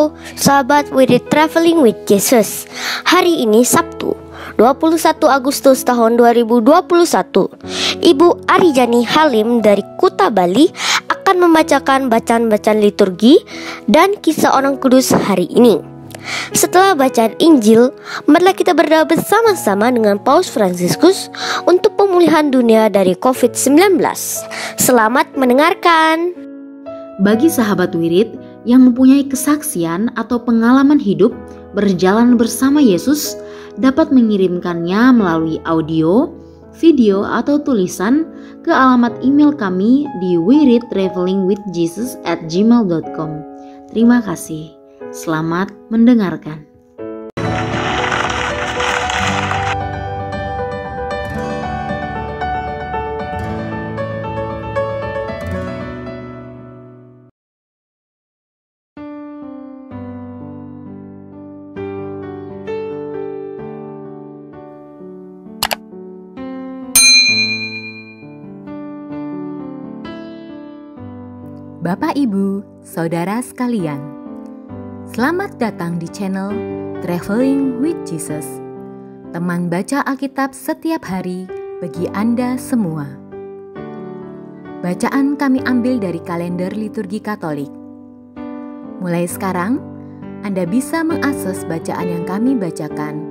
Halo sahabat Wirid Traveling with Jesus. Hari ini Sabtu 21 Agustus tahun 2021. Ibu Arijani Halim dari Kuta Bali akan membacakan bacaan-bacaan liturgi dan kisah orang kudus hari ini. Setelah bacaan Injil, marilah kita berdoa bersama-sama dengan Paus Fransiskus untuk pemulihan dunia dari COVID-19. Selamat mendengarkan. Bagi sahabat Wirid yang mempunyai kesaksian atau pengalaman hidup berjalan bersama Yesus, dapat mengirimkannya melalui audio, video, atau tulisan ke alamat email kami di wiridtravelingwithjesus@gmail.com. Terima kasih. Selamat mendengarkan. Bapak, Ibu, Saudara sekalian, selamat datang di channel Traveling with Jesus, teman baca Alkitab setiap hari bagi Anda semua. Bacaan kami ambil dari kalender liturgi Katolik. Mulai sekarang, Anda bisa mengakses bacaan yang kami bacakan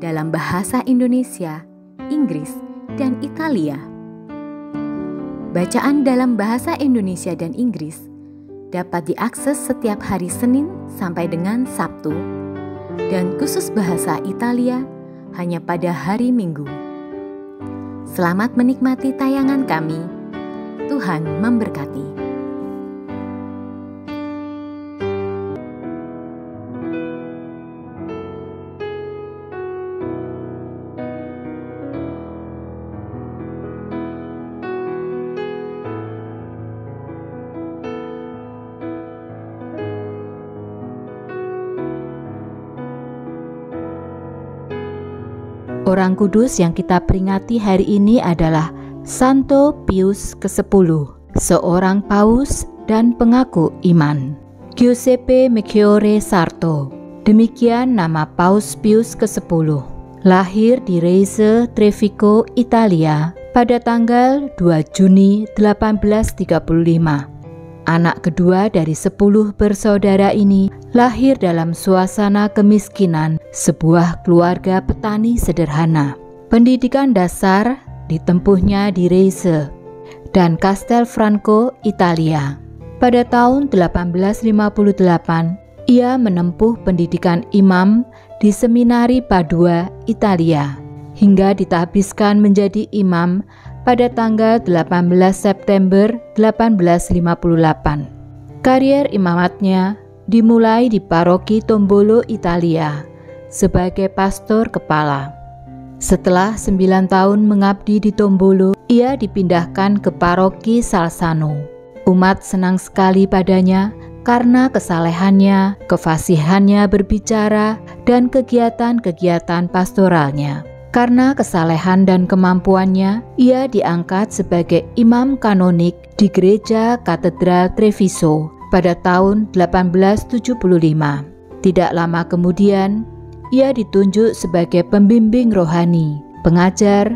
dalam bahasa Indonesia, Inggris, dan Italia. Bacaan dalam bahasa Indonesia dan Inggris dapat diakses setiap hari Senin sampai dengan Sabtu, dan khusus bahasa Italia hanya pada hari Minggu. Selamat menikmati tayangan kami. Tuhan memberkati. Orang kudus yang kita peringati hari ini adalah Santo Pius ke-10, seorang paus dan pengaku iman. Giuseppe Maggiore Sarto, demikian nama Paus Pius ke-10. Lahir di Reise, Trevico, Italia pada tanggal 2 Juni 1835. Anak kedua dari 10 bersaudara ini lahir dalam suasana kemiskinan sebuah keluarga petani sederhana. Pendidikan dasar ditempuhnya di Reise dan Castelfranco, Italia. Pada tahun 1858, ia menempuh pendidikan imam di Seminari Padua, Italia, hingga ditahbiskan menjadi imam pada tanggal 18 September 1858. Karier imamatnya dimulai di Paroki Tombolo, Italia, sebagai pastor kepala. Setelah 9 tahun mengabdi di Tombolo, ia dipindahkan ke Paroki Salzano. Umat senang sekali padanya karena kesalehannya, kefasihannya berbicara, dan kegiatan-kegiatan pastoralnya. Karena kesalehan dan kemampuannya, ia diangkat sebagai imam kanonik di Gereja Katedral Treviso pada tahun 1875. Tidak lama kemudian, ia ditunjuk sebagai pembimbing rohani, pengajar,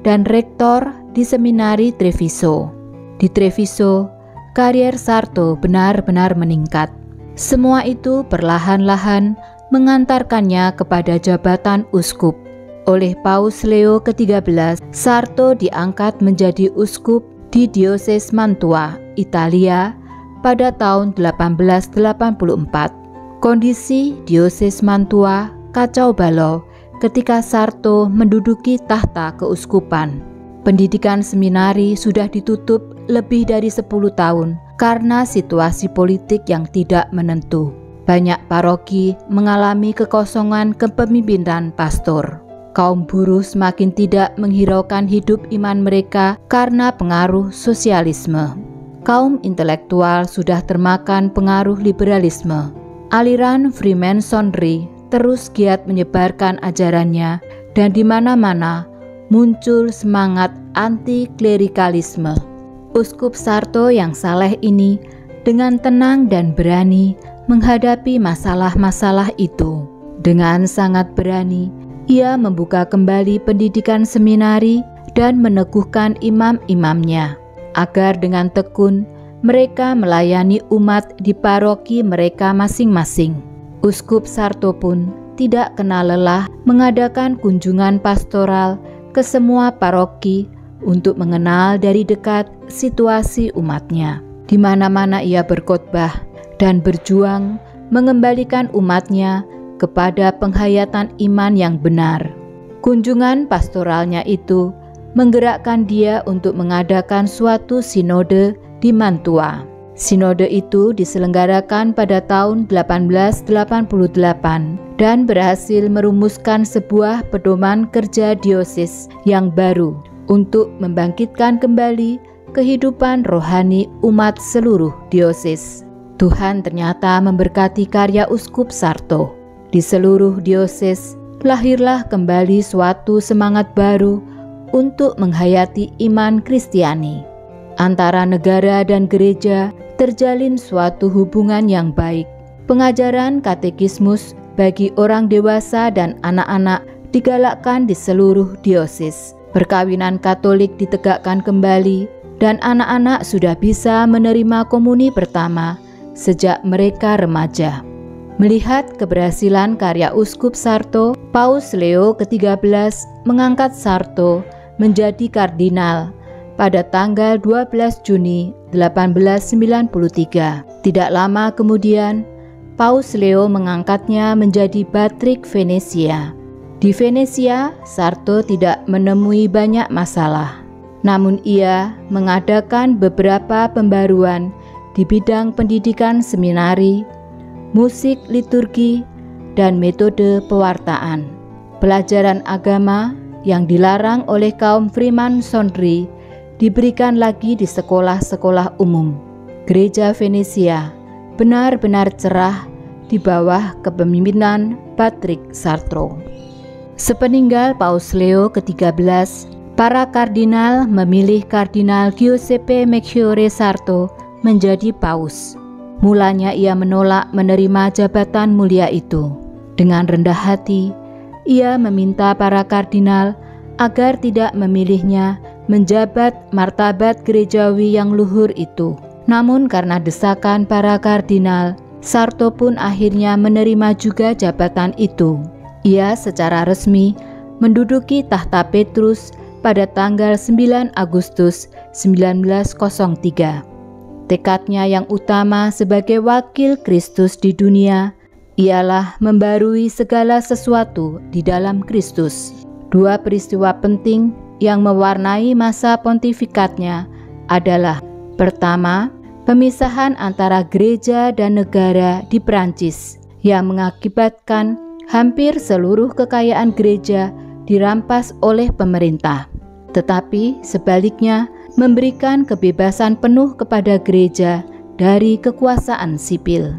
dan rektor di Seminari Treviso. Di Treviso, karier Sarto benar-benar meningkat. Semua itu perlahan-lahan mengantarkannya kepada jabatan uskup. Oleh Paus Leo ke-13, Sarto diangkat menjadi uskup di Diocese Mantua, Italia pada tahun 1884. Kondisi Diocese Mantua kacau balau ketika Sarto menduduki tahta keuskupan. Pendidikan seminari sudah ditutup lebih dari 10 tahun karena situasi politik yang tidak menentu. Banyak paroki mengalami kekosongan kepemimpinan pastor. Kaum buruh semakin tidak menghiraukan hidup iman mereka karena pengaruh sosialisme. Kaum intelektual sudah termakan pengaruh liberalisme. Aliran Freemasonry terus giat menyebarkan ajarannya, dan di mana-mana muncul semangat anti-klerikalisme. Uskup Sarto yang saleh ini dengan tenang dan berani menghadapi masalah-masalah itu. Dengan sangat berani, ia membuka kembali pendidikan seminari dan meneguhkan imam-imamnya, agar dengan tekun mereka melayani umat di paroki mereka masing-masing. Uskup Sarto pun tidak kenal lelah mengadakan kunjungan pastoral ke semua paroki untuk mengenal dari dekat situasi umatnya. Di mana-mana ia berkhotbah dan berjuang mengembalikan umatnya kepada penghayatan iman yang benar. Kunjungan pastoralnya itu menggerakkan dia untuk mengadakan suatu sinode di Mantua. Sinode itu diselenggarakan pada tahun 1888 dan berhasil merumuskan sebuah pedoman kerja diosis yang baru untuk membangkitkan kembali kehidupan rohani umat seluruh diosis. Tuhan ternyata memberkati karya Uskup Sarto. Di seluruh diosis lahirlah kembali suatu semangat baru untuk menghayati iman Kristiani. Antara negara dan gereja terjalin suatu hubungan yang baik. Pengajaran katekismus bagi orang dewasa dan anak-anak digalakkan di seluruh diosis. Perkawinan Katolik ditegakkan kembali dan anak-anak sudah bisa menerima komuni pertama sejak mereka remaja. Melihat keberhasilan karya Uskup Sarto, Paus Leo ke-13 mengangkat Sarto menjadi kardinal pada tanggal 12 Juni 1893. Tidak lama kemudian, Paus Leo mengangkatnya menjadi Patrik Venesia. Di Venesia, Sarto tidak menemui banyak masalah. Namun ia mengadakan beberapa pembaruan di bidang pendidikan seminari, musik liturgi, dan metode pewartaan. Pelajaran agama yang dilarang oleh kaum Freemasonry diberikan lagi di sekolah-sekolah umum. Gereja Venesia benar-benar cerah di bawah kepemimpinan Patrik Sarto. Sepeninggal Paus Leo ke-13, para kardinal memilih Kardinal Giuseppe Melchiorre Sarto menjadi paus. Mulanya ia menolak menerima jabatan mulia itu. Dengan rendah hati, ia meminta para kardinal agar tidak memilihnya menjabat martabat gerejawi yang luhur itu. Namun karena desakan para kardinal, Sarto pun akhirnya menerima juga jabatan itu. Ia secara resmi menduduki tahta Petrus pada tanggal 9 Agustus 1903. Tekadnya yang utama sebagai wakil Kristus di dunia ialah membarui segala sesuatu di dalam Kristus. Dua peristiwa penting yang mewarnai masa pontifikatnya adalah: pertama, pemisahan antara gereja dan negara di Prancis yang mengakibatkan hampir seluruh kekayaan gereja dirampas oleh pemerintah, tetapi sebaliknya memberikan kebebasan penuh kepada gereja dari kekuasaan sipil.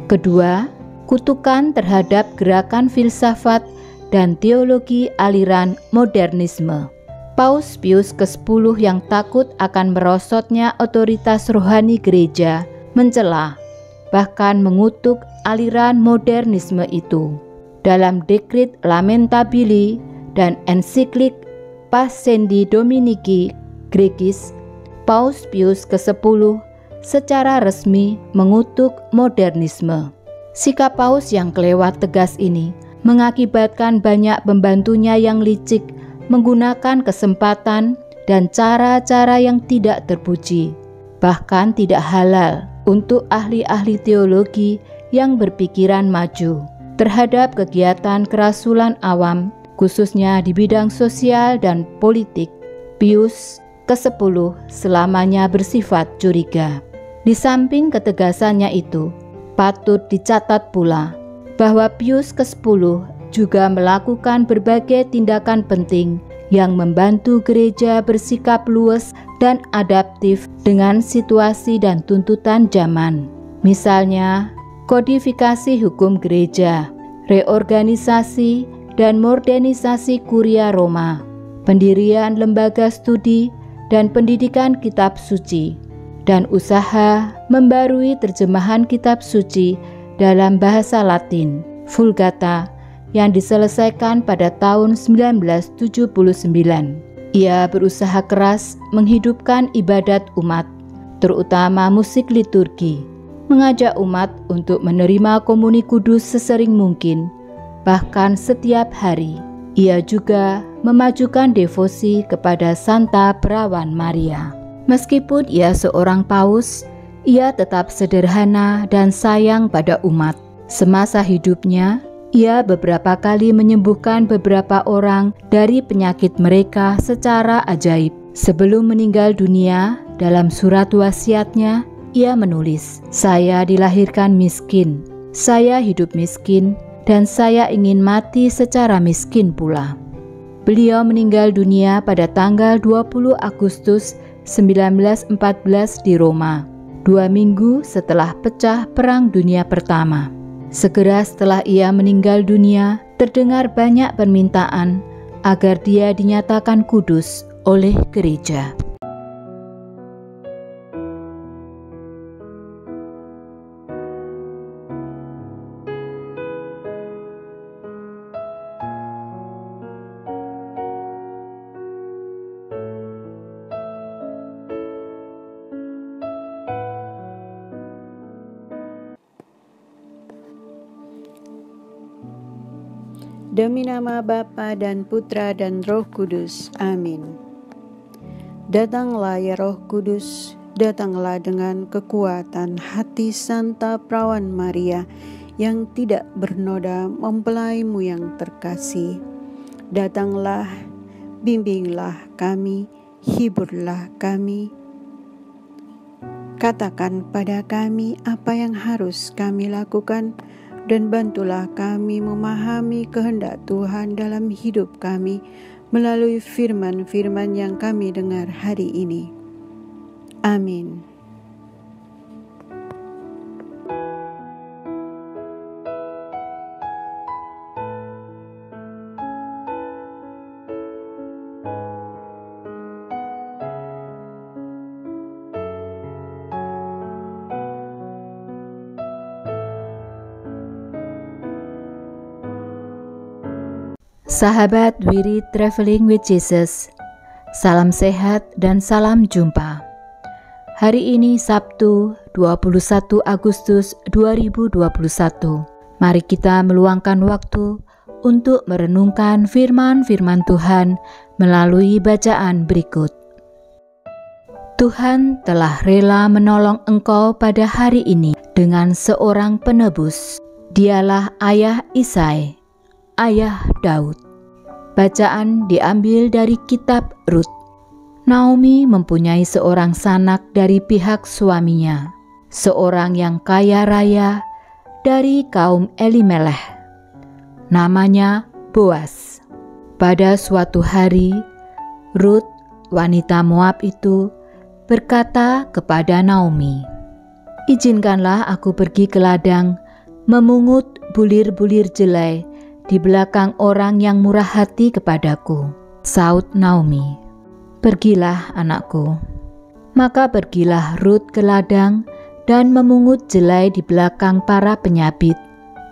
Kedua, kutukan terhadap gerakan filsafat dan teologi aliran modernisme. Paus Pius ke-10 yang takut akan merosotnya otoritas rohani gereja mencela, bahkan mengutuk aliran modernisme itu. Dalam dekrit Lamentabili dan ensiklik Pascendi Dominici Gregis, Paus Pius ke-10 secara resmi mengutuk modernisme. Sikap Paus yang kelewat tegas ini mengakibatkan banyak pembantunya yang licik menggunakan kesempatan dan cara-cara yang tidak terpuji, bahkan tidak halal untuk ahli-ahli teologi yang berpikiran maju terhadap kegiatan kerasulan awam, khususnya di bidang sosial dan politik. Pius ke-10 selamanya bersifat curiga. Di samping ketegasannya itu, patut dicatat pula bahwa Pius ke-10 juga melakukan berbagai tindakan penting yang membantu gereja bersikap luas dan adaptif dengan situasi dan tuntutan zaman. Misalnya, kodifikasi hukum gereja, reorganisasi dan modernisasi Kuria Roma, pendirian lembaga studi dan pendidikan kitab suci, dan usaha membarui terjemahan kitab suci dalam bahasa Latin, Vulgata, yang diselesaikan pada tahun 1979. Ia berusaha keras menghidupkan ibadat umat, terutama musik liturgi, mengajak umat untuk menerima komuni kudus sesering mungkin, bahkan setiap hari. Ia juga memajukan devosi kepada Santa Perawan Maria. Meskipun ia seorang paus, ia tetap sederhana dan sayang pada umat. Semasa hidupnya, ia beberapa kali menyembuhkan beberapa orang dari penyakit mereka secara ajaib. Sebelum meninggal dunia, dalam surat wasiatnya, ia menulis, "Saya dilahirkan miskin, saya hidup miskin, dan saya ingin mati secara miskin pula." Beliau meninggal dunia pada tanggal 20 Agustus 1914 di Roma, 2 minggu setelah pecah Perang Dunia Pertama. Segera setelah ia meninggal dunia, terdengar banyak permintaan agar dia dinyatakan kudus oleh gereja. Demi nama Bapa dan Putra dan Roh Kudus. Amin. Datanglah ya Roh Kudus, datanglah dengan kekuatan hati Santa Perawan Maria yang tidak bernoda mempelaimu yang terkasih. Datanglah, bimbinglah kami, hiburlah kami. Katakan pada kami apa yang harus kami lakukan, dan bantulah kami memahami kehendak Tuhan dalam hidup kami melalui firman-firman yang kami dengar hari ini. Amin. Sahabat Wirid Traveling with Jesus, salam sehat dan salam jumpa. Hari ini Sabtu 21 Agustus 2021. Mari kita meluangkan waktu untuk merenungkan firman-firman Tuhan melalui bacaan berikut. Tuhan telah rela menolong engkau pada hari ini dengan seorang penebus. Dialah ayah Isai, ayah Daud. Bacaan diambil dari kitab Rut. Naomi mempunyai seorang sanak dari pihak suaminya, seorang yang kaya raya dari kaum Elimeleh. Namanya Boas. Pada suatu hari, Rut, wanita Moab itu, berkata kepada Naomi, "Izinkanlah aku pergi ke ladang, memungut bulir-bulir jelai di belakang orang yang murah hati kepadaku." Saud Naomi, "Pergilah anakku." Maka pergilah Rut ke ladang dan memungut jelai di belakang para penyabit.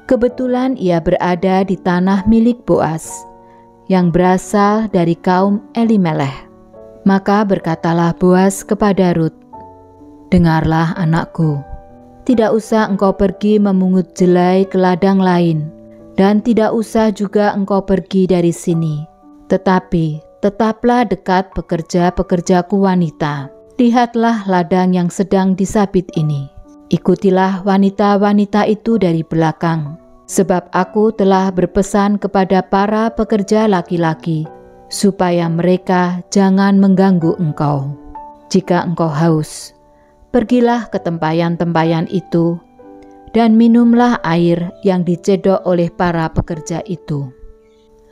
Kebetulan ia berada di tanah milik Boas, yang berasal dari kaum Elimeleh. Maka berkatalah Boas kepada Rut, "Dengarlah anakku, tidak usah engkau pergi memungut jelai ke ladang lain, dan tidak usah juga engkau pergi dari sini. Tetapi tetaplah dekat pekerja-pekerjaku wanita. Lihatlah ladang yang sedang disabit ini. Ikutilah wanita-wanita itu dari belakang. Sebab aku telah berpesan kepada para pekerja laki-laki, supaya mereka jangan mengganggu engkau. Jika engkau haus, pergilah ke tempayan-tempayan itu, dan minumlah air yang dicedok oleh para pekerja itu."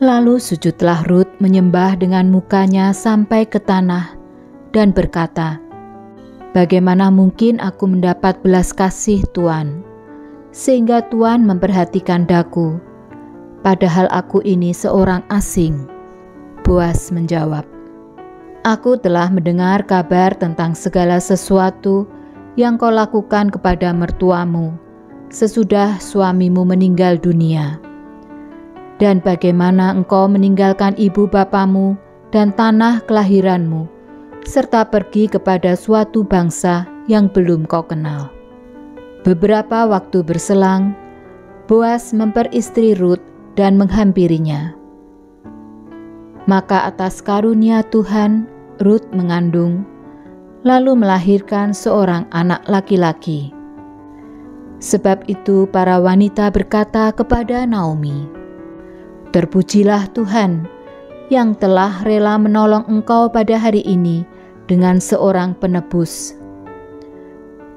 Lalu sujudlah Rut menyembah dengan mukanya sampai ke tanah dan berkata, "Bagaimana mungkin aku mendapat belas kasih Tuan, sehingga Tuan memperhatikan daku, padahal aku ini seorang asing?" Boas menjawab, "Aku telah mendengar kabar tentang segala sesuatu yang kau lakukan kepada mertuamu, sesudah suamimu meninggal dunia. Dan bagaimana engkau meninggalkan ibu bapamu dan tanah kelahiranmu, serta pergi kepada suatu bangsa yang belum kau kenal. Beberapa waktu berselang, Boas memperistri Rut dan menghampirinya. Maka atas karunia Tuhan, Rut mengandung, lalu melahirkan seorang anak laki-laki. Sebab itu para wanita berkata kepada Naomi, "Terpujilah Tuhan yang telah rela menolong engkau pada hari ini dengan seorang penebus.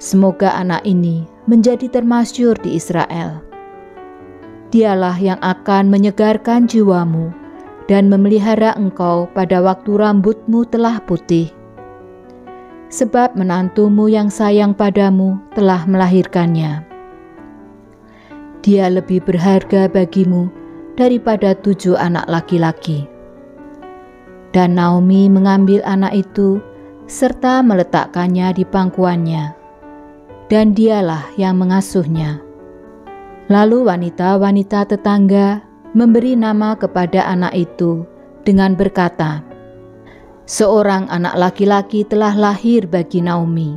Semoga anak ini menjadi termasyhur di Israel. Dialah yang akan menyegarkan jiwamu dan memelihara engkau pada waktu rambutmu telah putih. Sebab menantumu yang sayang padamu telah melahirkannya. Dia lebih berharga bagimu daripada 7 anak laki-laki." Dan Naomi mengambil anak itu serta meletakkannya di pangkuannya, dan dialah yang mengasuhnya. Lalu wanita-wanita tetangga memberi nama kepada anak itu dengan berkata, "Seorang anak laki-laki telah lahir bagi Naomi."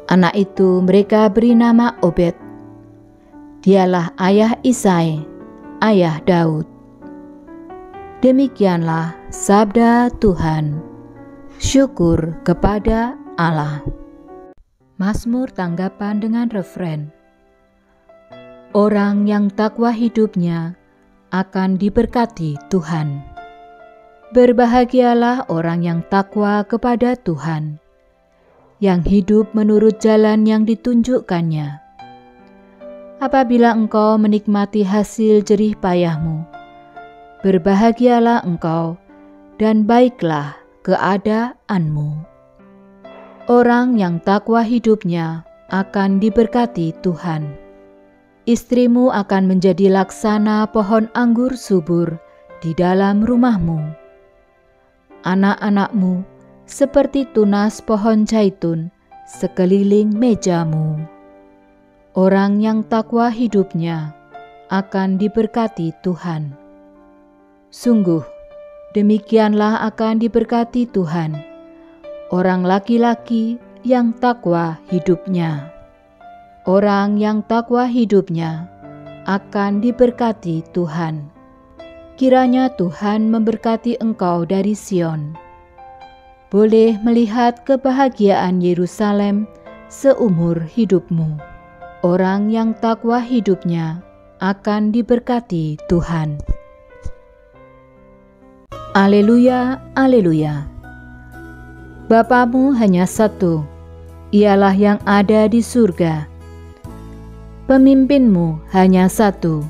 Anak itu mereka beri nama Obed. Dialah ayah Isai, ayah Daud. Demikianlah sabda Tuhan. Syukur kepada Allah. Mazmur tanggapan dengan referen. Orang yang takwa hidupnya akan diberkati Tuhan. Berbahagialah orang yang takwa kepada Tuhan, yang hidup menurut jalan yang ditunjukkannya. Apabila engkau menikmati hasil jerih payahmu, berbahagialah engkau dan baiklah keadaanmu. Orang yang takwa hidupnya akan diberkati Tuhan. Istrimu akan menjadi laksana pohon anggur subur di dalam rumahmu. Anak-anakmu seperti tunas pohon zaitun sekeliling mejamu. Orang yang takwa hidupnya akan diberkati Tuhan. Sungguh, demikianlah akan diberkati Tuhan orang laki-laki yang takwa hidupnya. Orang yang takwa hidupnya akan diberkati Tuhan. Kiranya Tuhan memberkati engkau dari Sion. Boleh melihat kebahagiaan Yerusalem seumur hidupmu. Orang yang takwa hidupnya akan diberkati Tuhan. Aleluya, aleluya. Bapamu hanya satu, ialah yang ada di surga. Pemimpinmu hanya satu,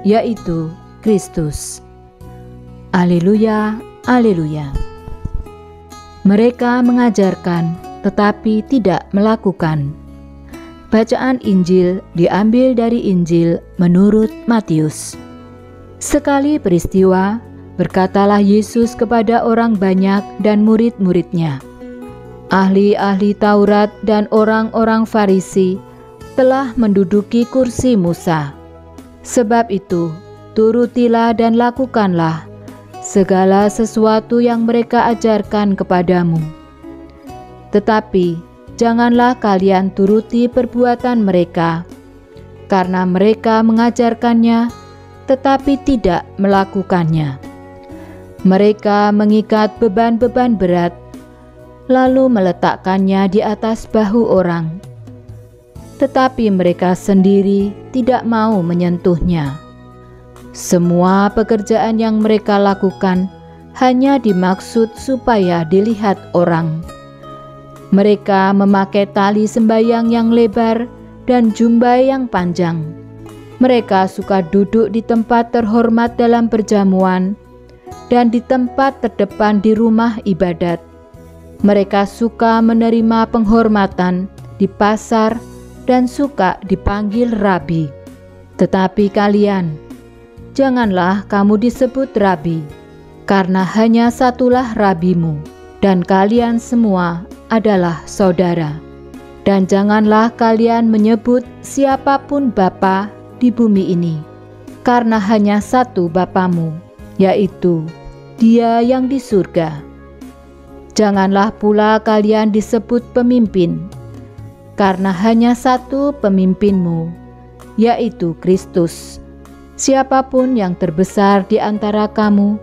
yaitu Kristus. Aleluya, aleluya. Mereka mengajarkan tetapi tidak melakukan. Bacaan Injil diambil dari Injil menurut Matius. Sekali peristiwa, berkatalah Yesus kepada orang banyak dan murid-muridnya, "Ahli-ahli Taurat dan orang-orang Farisi telah menduduki kursi Musa. Sebab itu, turutilah dan lakukanlah segala sesuatu yang mereka ajarkan kepadamu. Tetapi janganlah kalian turuti perbuatan mereka, karena mereka mengajarkannya tetapi tidak melakukannya. Mereka mengikat beban-beban berat, lalu meletakkannya di atas bahu orang, tetapi mereka sendiri tidak mau menyentuhnya. Semua pekerjaan yang mereka lakukan hanya dimaksud supaya dilihat orang. Mereka memakai tali sembayang yang lebar dan jubah yang panjang. Mereka suka duduk di tempat terhormat dalam perjamuan dan di tempat terdepan di rumah ibadat. Mereka suka menerima penghormatan di pasar dan suka dipanggil rabi. Tetapi kalian, janganlah kamu disebut rabi, karena hanya satulah rabimu, dan kalian semua adalah saudara. Dan janganlah kalian menyebut siapapun bapa di bumi ini, karena hanya satu Bapamu, yaitu Dia yang di surga. Janganlah pula kalian disebut pemimpin, karena hanya satu pemimpinmu, yaitu Kristus. Siapapun yang terbesar di antara kamu,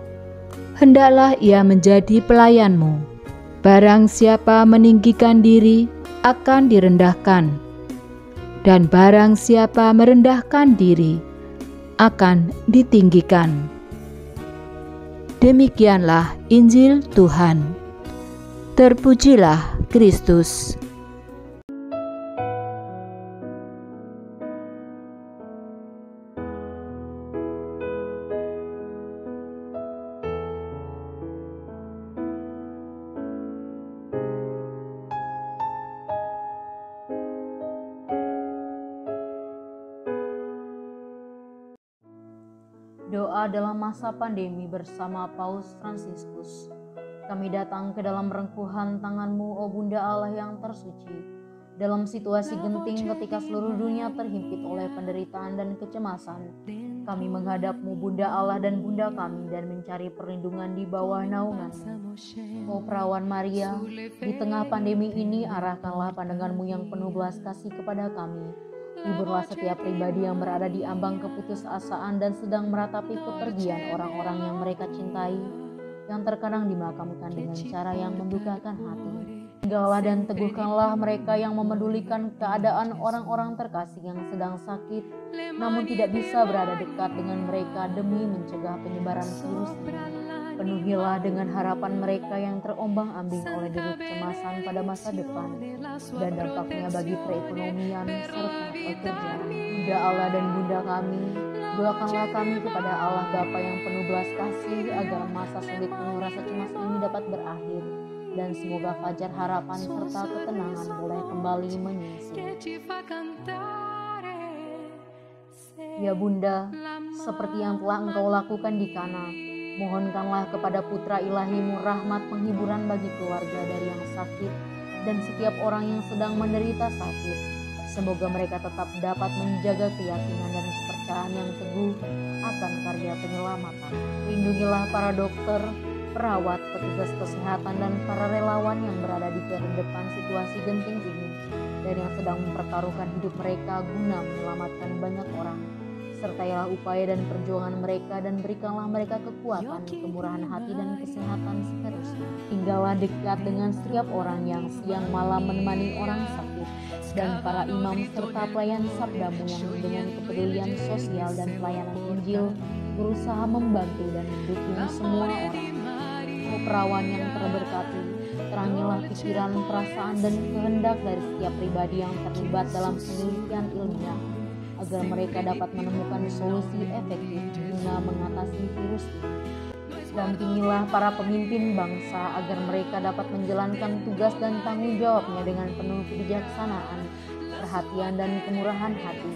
hendaklah ia menjadi pelayanmu. Barang siapa meninggikan diri akan direndahkan, dan barang siapa merendahkan diri akan ditinggikan. Demikianlah Injil Tuhan. Terpujilah Kristus. Doa dalam masa pandemi bersama Paus Fransiskus. Kami datang ke dalam rengkuhan tangan-Mu, O Bunda Allah yang tersuci. Dalam situasi genting ketika seluruh dunia terhimpit oleh penderitaan dan kecemasan, kami menghadap-Mu, Bunda Allah dan Bunda kami, dan mencari perlindungan di bawah naungan-Mu. O Perawan Maria, di tengah pandemi ini arahkanlah pandangan-Mu yang penuh belas kasih kepada kami. Hiburlah setiap pribadi yang berada di ambang keputusasaan dan sedang meratapi kepergian orang-orang yang mereka cintai, yang terkadang dimakamkan dengan cara yang mendukakan hati. Tinggallah dan teguhkanlah mereka yang memedulikan keadaan orang-orang terkasih yang sedang sakit, namun tidak bisa berada dekat dengan mereka demi mencegah penyebaran virus ini. Penuhilah dengan harapan mereka yang terombang-ambing oleh deru kecemasan pada masa depan dan dampaknya bagi perekonomian serta pekerjaan. Bunda Allah dan Bunda kami, doakanlah kami kepada Allah Bapa yang penuh belas kasih agar masa sulit penuh rasa cemas ini dapat berakhir dan semoga fajar harapan serta ketenangan boleh kembali menyusul. Ya Bunda, seperti yang telah Engkau lakukan di Kana, mohonkanlah kepada Putra Ilahi-Mu rahmat penghiburan bagi keluarga dari yang sakit dan setiap orang yang sedang menderita sakit. Semoga mereka tetap dapat menjaga keyakinan dan kepercayaan yang teguh akan karya penyelamatan. Lindungilah para dokter, perawat, petugas kesehatan, dan para relawan yang berada di depan situasi genting ini dan yang sedang mempertaruhkan hidup mereka guna menyelamatkan banyak orang. Sertailah upaya dan perjuangan mereka dan berikanlah mereka kekuatan, kemurahan hati, dan kesehatan seterusnya. Tinggallah dekat dengan setiap orang yang siang malam menemani orang sakit dan para imam serta pelayan sabda-Mu yang dengan kepedulian sosial dan pelayanan Injil berusaha membantu dan mendukung semua orang. O Perawan yang terberkati, terangilah pikiran, perasaan, dan kehendak dari setiap pribadi yang terlibat dalam penelitian ilmiah, agar mereka dapat menemukan solusi efektif guna mengatasi virus ini. Dampingilah para pemimpin bangsa agar mereka dapat menjalankan tugas dan tanggung jawabnya dengan penuh kebijaksanaan, perhatian, dan kemurahan hati,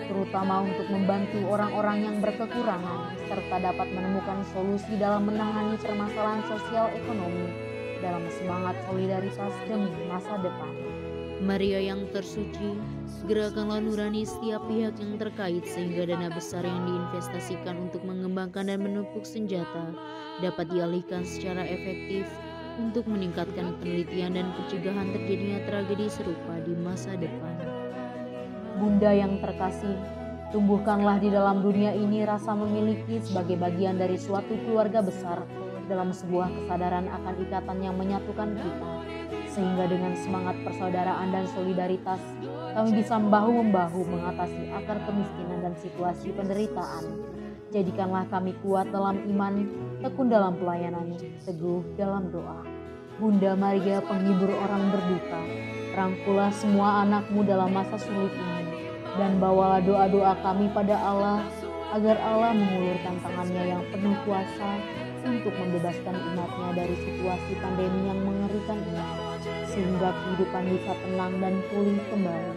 terutama untuk membantu orang-orang yang berkekurangan, serta dapat menemukan solusi dalam menangani permasalahan sosial ekonomi dalam semangat solidaritas demi masa depan. Maria yang tersuci, gerakanlah nurani setiap pihak yang terkait sehingga dana besar yang diinvestasikan untuk mengembangkan dan menumpuk senjata dapat dialihkan secara efektif untuk meningkatkan penelitian dan pencegahan terjadinya tragedi serupa di masa depan. Bunda yang terkasih, tumbuhkanlah di dalam dunia ini rasa memiliki sebagai bagian dari suatu keluarga besar dalam sebuah kesadaran akan ikatan yang menyatukan kita. Sehingga dengan semangat persaudaraan dan solidaritas, kami bisa bahu-membahu mengatasi akar kemiskinan dan situasi penderitaan. Jadikanlah kami kuat dalam iman, tekun dalam pelayanan, teguh dalam doa. Bunda Maria, penghibur orang berduka, rangkulah semua anak-Mu dalam masa sulit ini, dan bawalah doa-doa kami pada Allah, agar Allah mengulurkan tangannya yang penuh kuasa untuk membebaskan umat-Nya dari situasi pandemi yang mengerikan ini, sehingga kehidupan bisa tenang dan pulih kembali.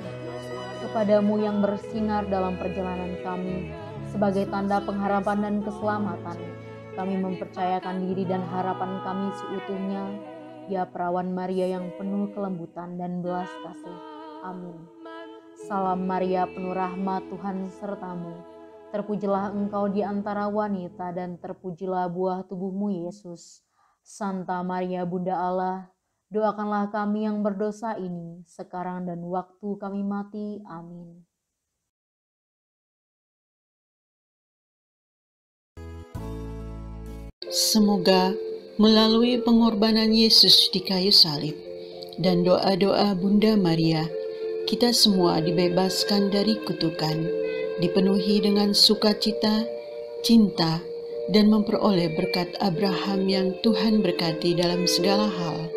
Kepadamu yang bersinar dalam perjalanan kami, sebagai tanda pengharapan dan keselamatan, kami mempercayakan diri dan harapan kami seutuhnya, ya Perawan Maria yang penuh kelembutan dan belas kasih. Amin. Salam Maria, penuh rahmat, Tuhan sertamu. Terpujilah engkau di antara wanita dan terpujilah buah tubuhmu Yesus. Santa Maria Bunda Allah, doakanlah kami yang berdosa ini, sekarang dan waktu kami mati. Amin. Semoga melalui pengorbanan Yesus di kayu salib dan doa-doa Bunda Maria, kita semua dibebaskan dari kutukan, dipenuhi dengan sukacita, cinta, dan memperoleh berkat Abraham yang Tuhan berkati dalam segala hal,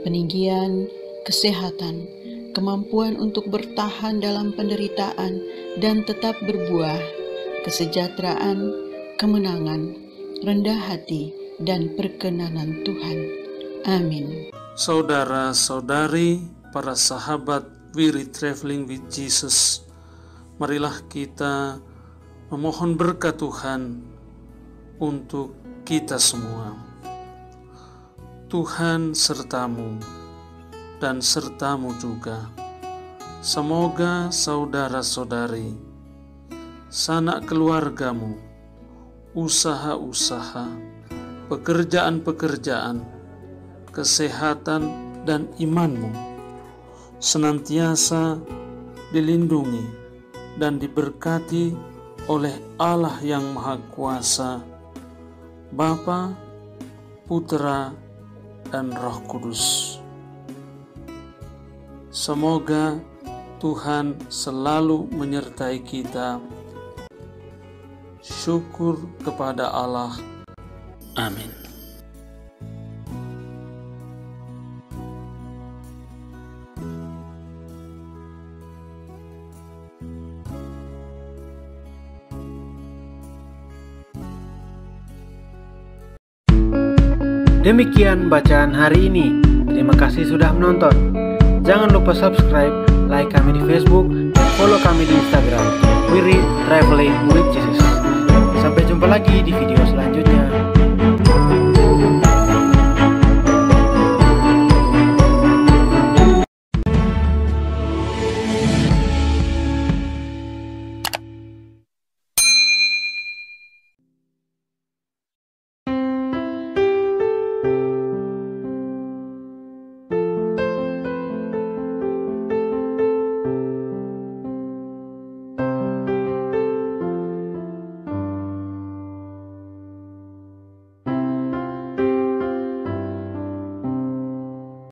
peninggian, kesehatan, kemampuan untuk bertahan dalam penderitaan dan tetap berbuah, kesejahteraan, kemenangan, rendah hati, dan perkenanan Tuhan. Amin. Saudara-saudari, para sahabat Wirid Traveling with Jesus, marilah kita memohon berkat Tuhan untuk kita semua. Tuhan sertamu dan sertamu juga. Semoga saudara-saudari, sanak keluargamu, usaha-usaha, pekerjaan-pekerjaan, kesehatan dan imanmu senantiasa dilindungi dan diberkati oleh Allah yang Maha Kuasa, Bapa, Putra, dan Roh Kudus. Semoga Tuhan selalu menyertai kita. Syukur kepada Allah. Amin. Demikian bacaan hari ini. Terima kasih sudah menonton. Jangan lupa subscribe, like kami di Facebook, dan follow kami di Instagram. Wirid Traveling with Jesus. Sampai jumpa lagi di video selanjutnya.